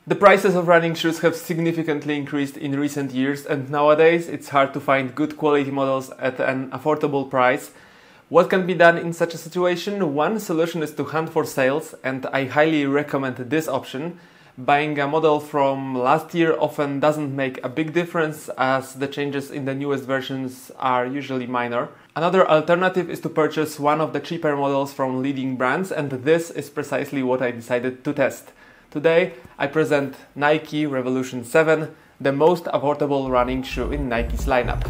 The prices of running shoes have significantly increased in recent years, and nowadays it's hard to find good quality models at an affordable price. What can be done in such a situation? One solution is to hunt for sales, and I highly recommend this option. Buying a model from last year often doesn't make a big difference, as the changes in the newest versions are usually minor. Another alternative is to purchase one of the cheaper models from leading brands, and this is precisely what I decided to test. Today I present Nike Revolution 7, the most affordable running shoe in Nike's lineup.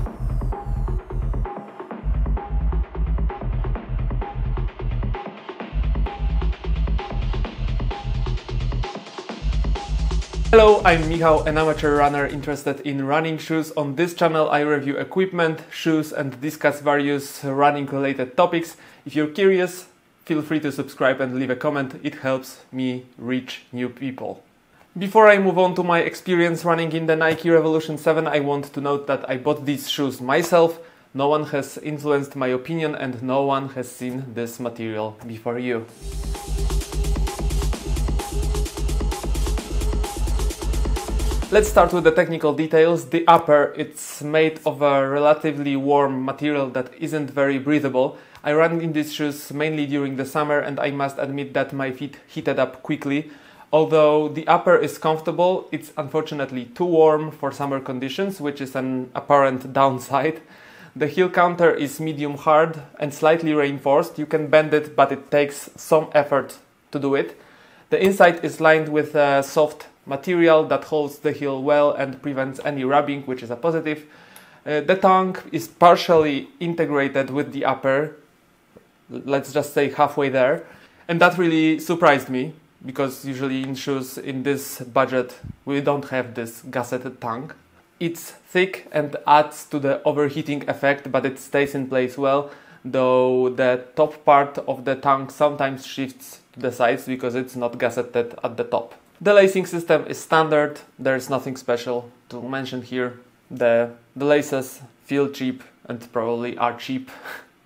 Hello, I'm Michał, an amateur runner interested in running shoes. On this channel I review equipment, shoes and discuss various running related topics. If you're curious, feel free to subscribe and leave a comment, it helps me reach new people. Before I move on to my experience running in the Nike Revolution 7, I want to note that I bought these shoes myself. No one has influenced my opinion and no one has seen this material before you. Let's start with the technical details. The upper, it's made of a relatively warm material that isn't very breathable. I ran in these shoes mainly during the summer and I must admit that my feet heated up quickly. Although the upper is comfortable, it's unfortunately too warm for summer conditions, which is an apparent downside. The heel counter is medium hard and slightly reinforced. You can bend it, but it takes some effort to do it. The inside is lined with a soft material that holds the heel well and prevents any rubbing, which is a positive. The tongue is partially integrated with the upper, let's just say halfway there, and that really surprised me because usually in shoes in this budget we don't have this gusseted tongue. It's thick and adds to the overheating effect, but it stays in place well, though the top part of the tongue sometimes shifts to the sides because it's not gusseted at the top. The lacing system is standard, there's nothing special to mention here. The laces feel cheap and probably are cheap.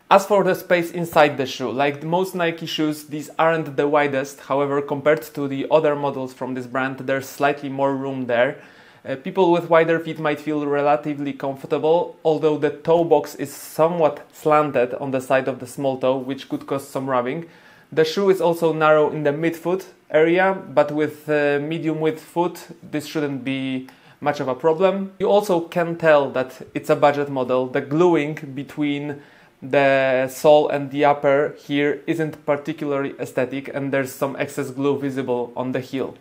As for the space inside the shoe, like most Nike shoes, these aren't the widest. However, compared to the other models from this brand, there's slightly more room there. People with wider feet might feel relatively comfortable, although the toe box is somewhat slanted on the side of the small toe, which could cause some rubbing. The shoe is also narrow in the midfoot area, but with medium width foot, this shouldn't be much of a problem. You also can tell that it's a budget model. The gluing between the sole and the upper here isn't particularly aesthetic, and there's some excess glue visible on the heel.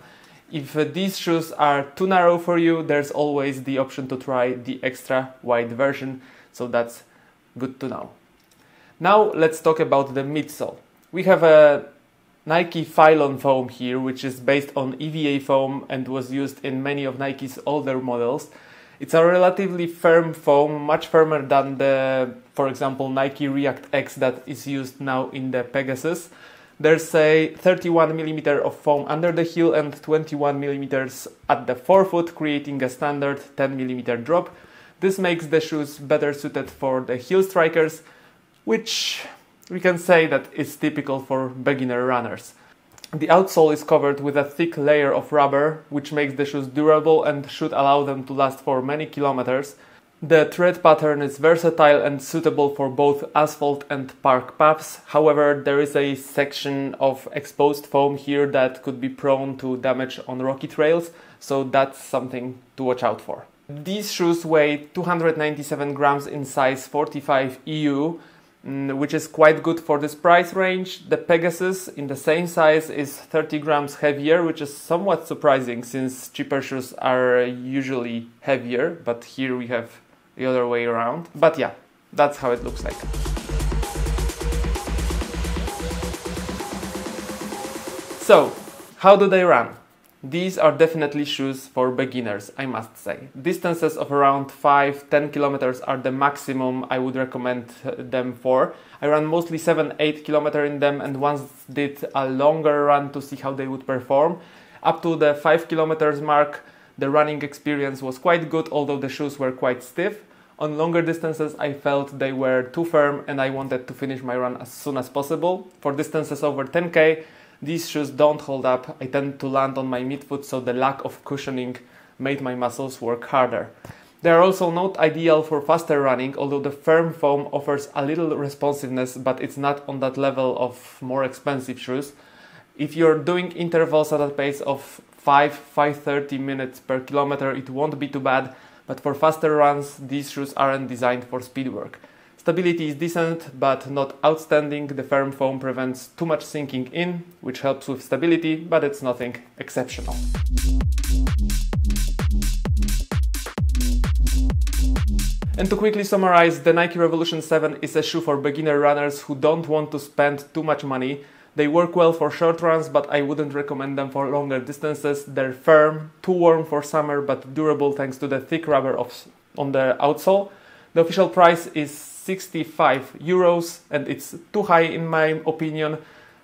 If these shoes are too narrow for you, there's always the option to try the extra wide version, so that's good to know. Now let's talk about the midsole. We have a Nike Phylon foam here, which is based on EVA foam and was used in many of Nike's older models. It's a relatively firm foam, much firmer than the, for example, Nike React X that is used now in the Pegasus. There's a 31mm of foam under the heel and 21mm at the forefoot, creating a standard 10mm drop. This makes the shoes better suited for the heel strikers, which we can say that is typical for beginner runners. The outsole is covered with a thick layer of rubber, which makes the shoes durable and should allow them to last for many kilometers. The tread pattern is versatile and suitable for both asphalt and park paths. However, there is a section of exposed foam here that could be prone to damage on rocky trails, so that's something to watch out for. These shoes weigh 297 grams in size 45 EU, which is quite good for this price range. The Pegasus in the same size is 30 grams heavier, which is somewhat surprising since cheaper shoes are usually heavier, but here we have the other way around. But yeah, that's how it looks like. So, how do they run? These are definitely shoes for beginners, I must say. Distances of around 5-10 kilometers are the maximum I would recommend them for. I ran mostly 7-8 kilometers in them and once did a longer run to see how they would perform. Up to the 5 kilometers mark, the running experience was quite good, although the shoes were quite stiff. On longer distances, I felt they were too firm and I wanted to finish my run as soon as possible. For distances over 10k, These shoes don't hold up. I tend to land on my midfoot, so the lack of cushioning made my muscles work harder. They are also not ideal for faster running, although the firm foam offers a little responsiveness, but it's not on that level of more expensive shoes. If you're doing intervals at a pace of 5-5:30 minutes per kilometer, it won't be too bad, but for faster runs, these shoes aren't designed for speed work. Stability is decent, but not outstanding. The firm foam prevents too much sinking in, which helps with stability, but it's nothing exceptional. And to quickly summarize, the Nike Revolution 7 is a shoe for beginner runners who don't want to spend too much money. They work well for short runs, but I wouldn't recommend them for longer distances. They're firm, too warm for summer, but durable thanks to the thick rubber on the outsole. The official price is 65 euros, and it's too high in my opinion.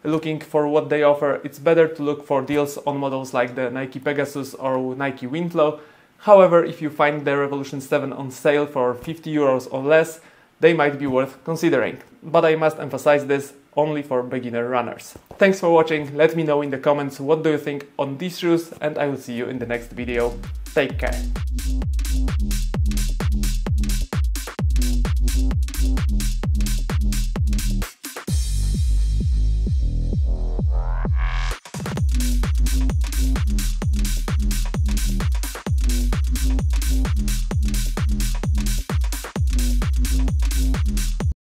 Looking for what they offer, it's better to look for deals on models like the Nike Pegasus or Nike Winslow. However, if you find the Revolution 7 on sale for 50 euros or less, they might be worth considering. But I must emphasize this, only for beginner runners. Thanks for watching. Let me know in the comments what do you think on these shoes, and I will see you in the next video. Take care.